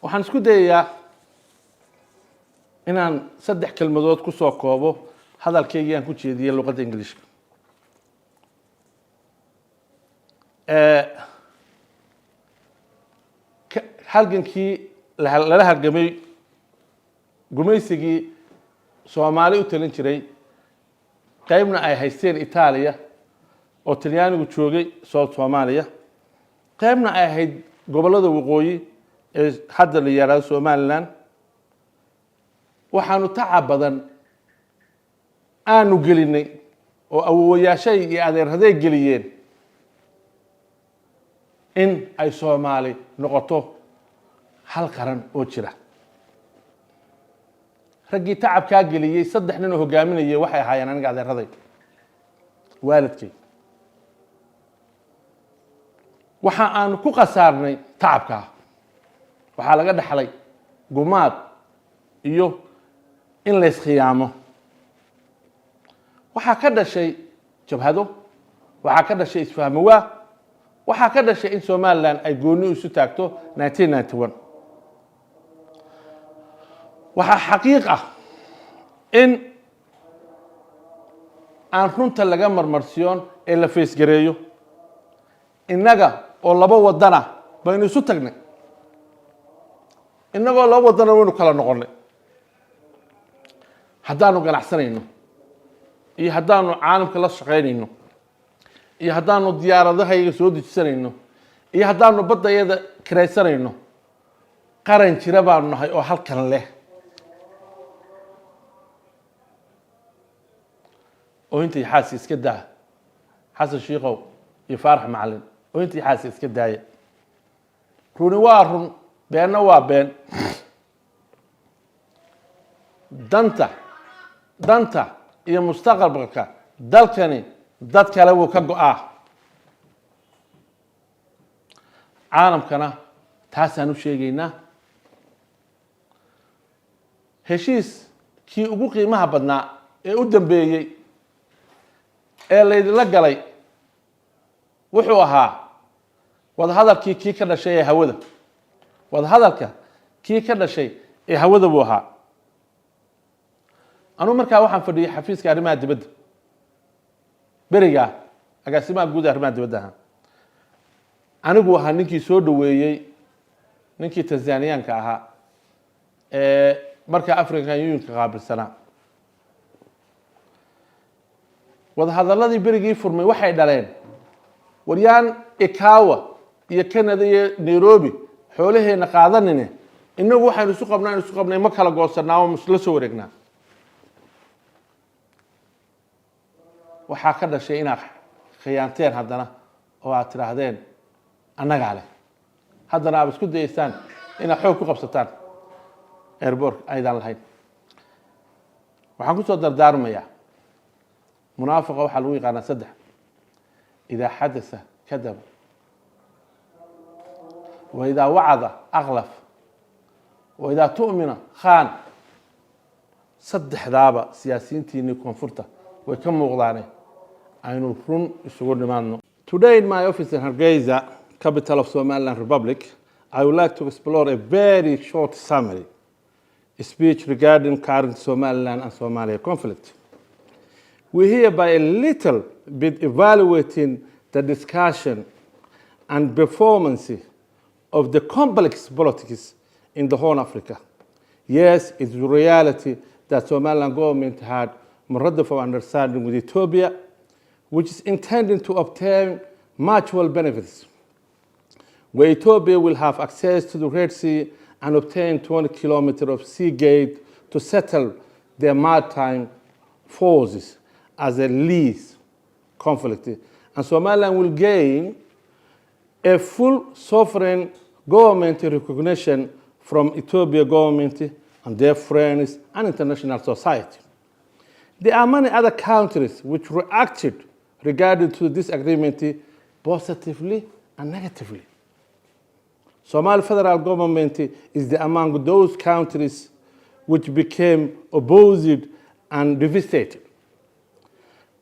waxaan isku dayayaa inaan 3 kelmadood ku soo koobo hadalkayga aan ku jeediyay luqadda Ingiriiska halgankii lala halgamay gumaysigii Soomaali u talin jiray qaybna ay haysteen Itaaliya oo Talyaanigu joogay Soomaaliya qaybna ay ahayd gobolada waqooyi ee hadda la yiraahdo Somaliland waxaanu tacab badan aanu gelinay oo awoowayaashay iyo adeeraday geliyeen in ay Soomaali noqoto hal qaran oo jira ragii tacabka geliyay 3 nin oo hogaaminayay waxay ahaayeen aniga adeeraday waalidkay waxa aan ku qasaarnay tacabka waxa laga dhaxlay gumaad iyo in la iskhiyaamo waxa ka dhashay jabhado waxa ka dhashay isfahmawaa waxa ka dhashay in Somaliland ay gooni isu taagto 1991 waxa xaqiiq ah in aan runta laga marmarsiyoon ee la fees gareeyo inaga oo laba wadana baynu isu tagnay inagoo laba wadana waynu kala noqonay haddaanu ganacsanayno iyo haddaanu caalamka la shaqaynayno iyo haddaanu diyaaradaha soo dejisanayno iyo haddaanu badayada kiraysanayno qaran jira baanu nahay oo halkan leh oo intii xaasi iska daa xasan shiiqow iyo faarax macallin oo intii xaasi iska daaya runi waa run beenna waa been danta iyo mustaqbalka dalkani dad kale wuu ka go'aa caalamkana taasaan u sheegaynaa heshiis kii ugu qiimaha badnaa ee u dambeeyay ee laydinla galay wuxuu ahaa wadahadalkii kii ka dhashay ee hawada wadahadalka kii ka dhashay ee hawada buu ahaa anu markaa waxaan fadhiyay xafiiska arrimaha dibadda beriga agaasimaha guud arrimaha dibadda anigu ahaa ninkii soo dhaweeyay ninkii Tanzaniyaanka ahaa ee marka African Unionka qaabilsanaa wadahadaladii berigii furmay waxay dhaleen waryaan Ikawa iyo Canada iyo Nairobi xoolaheena qaadanine inagu waxaan isu qabnay ma kala goosanaa oo musla soo wareegnaa waxa ka dhashay inaad khiyaanteen haddana oo aad tiraahdeen annaga leh haddana aad isku dayeysaan inaad xoog ku qabsataan airport aydan lahayn waxaan ku soo dardaarmayaa munaafiqa waxa lagu yaqaanaa 3 إذا حدث كذب وإذا وعد أغلف وإذا تؤمن خان صدح دابا سياسيين تيني كونفورتا وكم مغلاني aynu run isugu dhimaadno. Today in my office in Hargeisa, capital of Somaliland Republic, I would like to explore a very short summary speech regarding current Somaliland and Somalia conflict. We hereby a little bit evaluating the discussion and performance of the complex politics in the Horn of Africa. Yes, it's a reality that Somaliland government had memorandum of understanding with Ethiopia, which is intending to obtain mutual benefits, where Ethiopia will have access to the Red Sea and obtain 20 kilometers of sea gate to settle their maritime forces as a lease conflict. And Somaliland will gain a full sovereign government recognition from Ethiopia government and their friends and international society. There are many other countries which reacted regarding to this agreement positively and negatively. Somali federal government is among those countries which became opposed and devastated.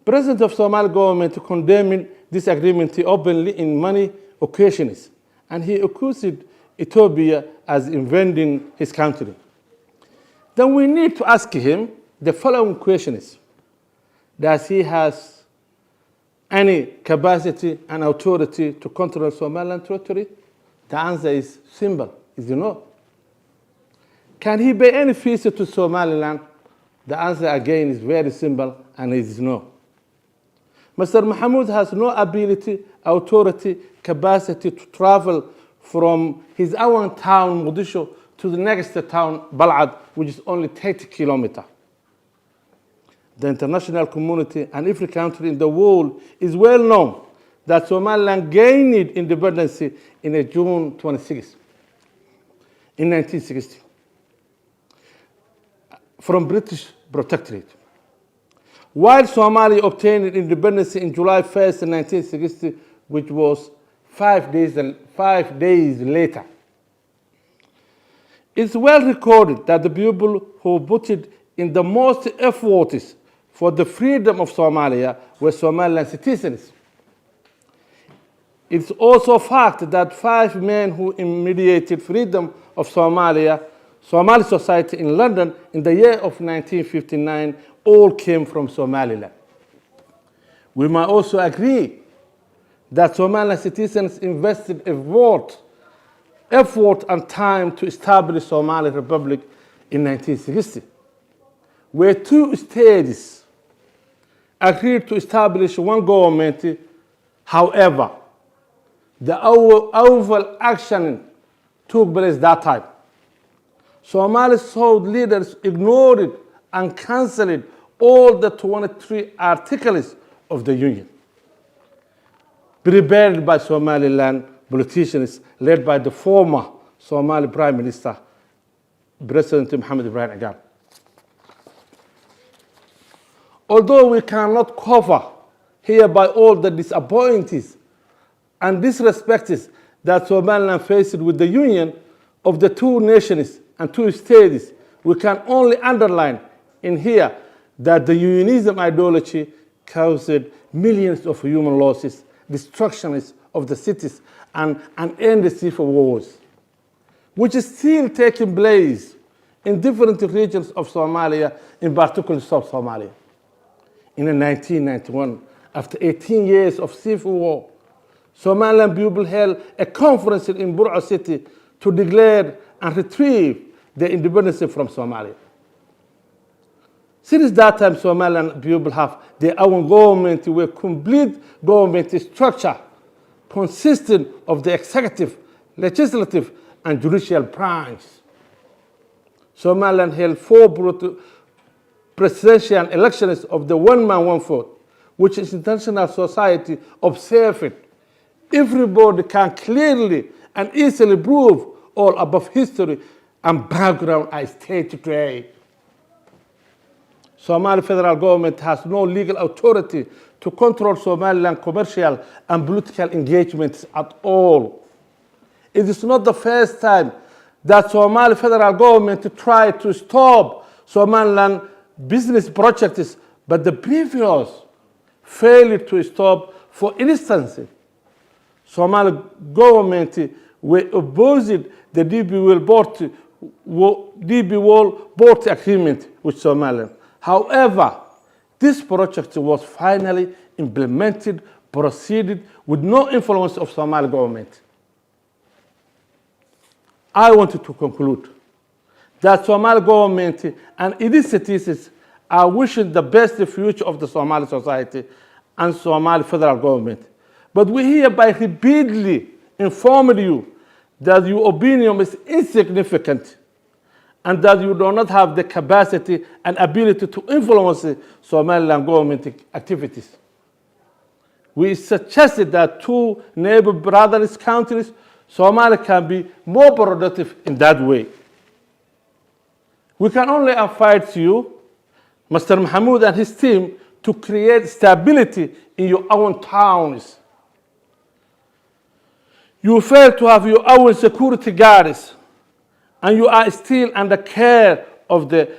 President of Somali government condemned this agreement openly in many occasions, and he accused Ethiopia as invading his country. Then we need to ask him the following questions. Does he has any capacity and authority to control Somaliland territory? The answer is simple, is no. Can he pay any fees to Somaliland? The answer again is very simple, and it is no. Mr. Mahmoud has no ability, authority, capacity to travel from his own town, Mogadishu, to the next town, Balad, which is only 30 kilometers. The international community and every country in the world is well known that Somaliland gained independence in June 26, in 1960, from British protectorate. While Somalia obtained independence in July 1st, 1960, which was 5 days later. It's well recorded that the people who put in the most efforts for the freedom of Somalia were Somaliland citizens. It's also a fact that 5 men who mediated freedom of Somalia, Somali society in London in the year of 1959, all came from Somaliland. We might also agree that Somaliland citizens invested effort and time to establish Somali Republic in 1960, where 2 states agreed to establish one government. However, the overall action took place that time. Somali South leaders ignored and cancelled all the 23 articles of the Union, prepared by Somaliland politicians led by the former Somali Prime Minister, President Mohamed Ibrahim Agar. Although we cannot cover here by all the disappointments and disrespects that Somaliland faced with the union of the 2 nations and 2 states, we can only underline in here that the unionism ideology caused millions of human losses, destructions of the cities, and endless civil wars, which is still taking place in different regions of Somalia, in particular South Somalia. In 1991, after 18 years of civil war, Somaliland people held a conference in Burco City to declare and retrieve their independence from Somalia. Since that time, Somaliland people have their own government with complete government structure consisting of the executive, legislative, and judicial branch. Somaliland held 4 presidential elections of the one man, one vote, which is international society observed. Everybody can clearly and easily prove all above history and background I state today. Somali federal government has no legal authority to control Somaliland commercial and political engagements at all. It is not the first time that Somali federal government tried to stop Somaliland business projects, but the previous failed to stop. For instance, Somali government were opposing the DP World Port Agreement with Somaliland. However, this project was finally implemented, proceeded with no influence of Somali government. I wanted to conclude that Somali government and its citizens are wishing the best future of the Somali society and Somali federal government. But we hereby repeatedly inform you that your opinion is insignificant and that you do not have the capacity and ability to influence Somaliland government activities. We suggested that 2 neighbor brothers countries, Somalia can be more productive in that way. We can only invite you, Mr. Mahmoud and his team, to create stability in your own towns. You fail to have your own security guards, and you are still under care of the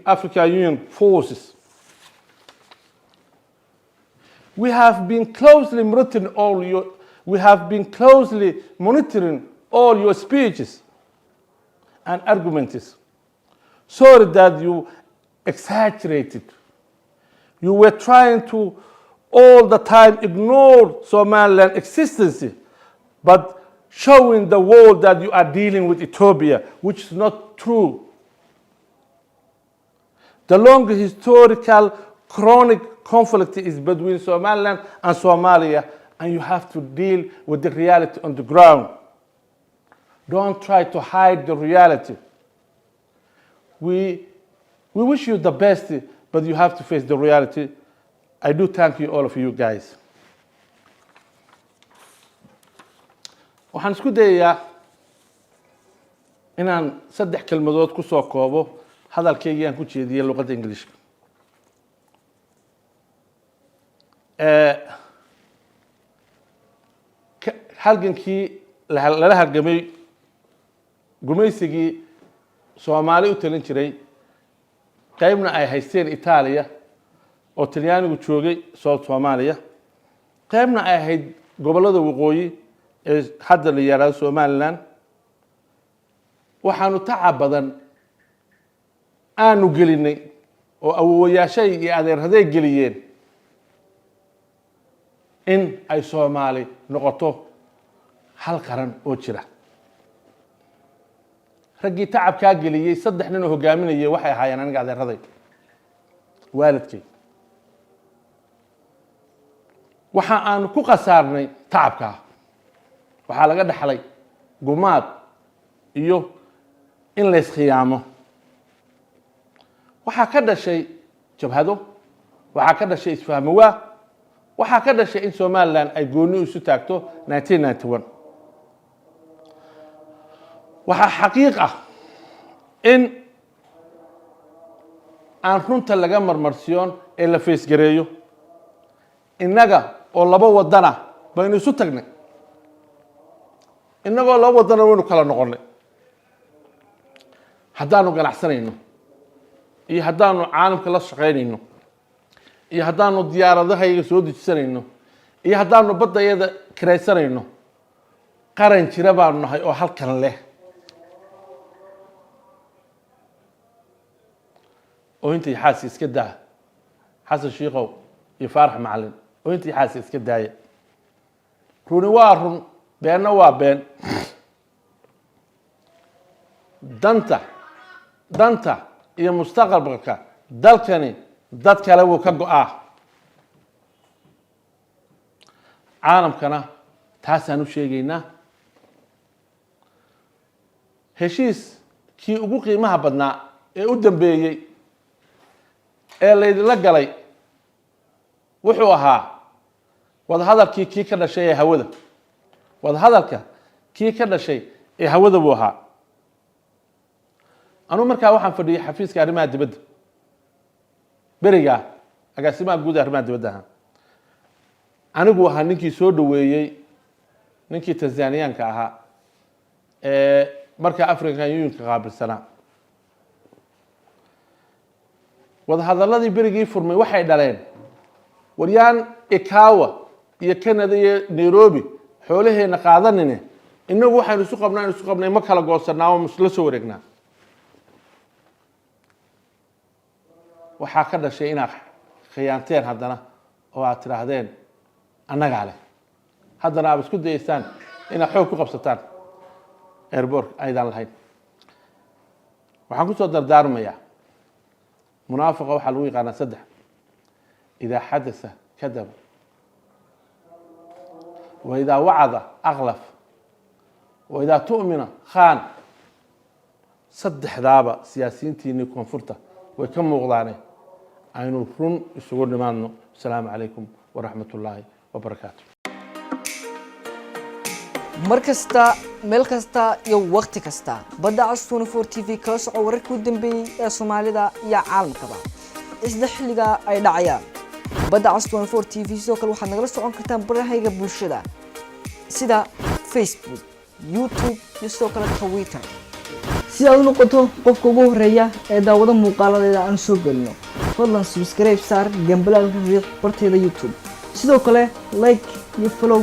African Union forces. We have been closely monitoring all your speeches and arguments. Sorry that you exaggerated. You were trying to all the time ignore Somaliland existence, but showing the world that you are dealing with Ethiopia, which is not true. The long historical chronic conflict is between Somaliland and Somalia, and you have to deal with the reality on the ground. Don't try to hide the reality. We wish you the best, but you have to face the reality. I do thank you, all of you guys. waxaan isku dayayaa inaan 3 kelmadood ku soo koobo hadalkayga aan ku jeediyay luqadda Ingiriiska. halgankii lala halgamay gumaysigii Soomaali u talin jiray qaybna ay haysteen Itaaliya oo Talyaanigu joogay Soomaaliya qaybna ay ahayd gobolada waqooyi ee hadda la yiraahdo Somaliland waxaanu tacab badan aanu gelinay oo awoowayaashay iyo adeeraday geliyeen in ay Soomaali noqoto hal qaran oo jira. raggii tacabka geliyay 3 nin oo hogaaminayay waxay ahaayeen aniga adeeraday waalidkay. waxa aan ku qasaarnay tacabka waxaa laga dhaxlay gumaad iyo in la iskhiyaamo. waxaa ka dhashay jabhado, waxaa ka dhashay isfahmawaa, waxaa ka dhashay in Somaliland ay gooni isu taagto 1991. waxaa xaqiiq ah in aan runta laga marmarsiyoon ee la feesgareeyo innaga oo laba wadana baynu isu tagnay. innagoo laba wadana waynu kala noqonay. haddaanu ganacsanayno iyo haddaanu caalamka la shaqaynayno iyo haddaanu diyaaradahayga soo dejisanayno iyo haddaanu baddayada kiraysanayno qaran jira baanu nahay oo halkan leh. oo intii xaasi iska daa xasan shiiqow iyo faarax macalin oo intii xaasi iska daaya. runi waa run, beenna waa been. danta iyo mustaqbalka dalkani dad kale wuu ka go'aa. caalamkana taasaan u sheegaynaa. heshiiskii ugu qiimaha badnaa ee u dambeeyey ee laydinla galay wuxuu ahaa wadahadalkii kii ka dhashay ee hawada. wadahadalka kii ka dhashay ee hawada buu ahaa. anuu markaa waxaan fadhiyay xafiiska arrimaha dibadda beriga agaasimaha guud ee arrimaha dibadda ahaa. anigu ahaa ninkii soo dhaweeyey ninkii Tanzaniyaanka ahaa ee markaa African Unionka qaabilsanaa. wadahadaladii berigii furmay waxay dhaleen waryaan Ikawa iyo Canada iyo Nairobi xoolaheena qaadanine inagu waxaanu isu qabnay ma kala goosanaa oo musla soo wareegnaa. waxaa ka dhashay inaad khiyaanteen haddana oo aad tiraahdeen annagaa leh. haddana aad isku dayaysaan inaad xoog ku qabsataan airport aydan lahayn. waxaan ku soo dardaarmayaa munaafiqa waxaa lagu yaqaanaa 3: idaa xadasa kadab, wa idaa wacada aqlaf, wa idaa tu'mina khaan. 3daaba siyaasiyiintiinii koonfurta way ka muuqdaane aynu run isugu dhimaadno. asalaamu calaykum waraxmatullaahi wabarakaatu. mar kasta meel kasta iyo waqti kasta Baddacas24TV kala soco wararkii u dambeeyay ee Soomaalida iyo caalamkaba isla xilliga ay dhacayaan. Baddacas24TV sidoo kale waxaad nagala socon kartaan barahayga bulshada sida Facebook, YouTube iyo sidoo kale Twitter. si aad u noqoto qofka ugu horeeya ee daawada muuqaaladeeda aan soo gelino fadlan subscribe saar gambalaalka riiq barteeda YouTube. sidoo kale like iyo follow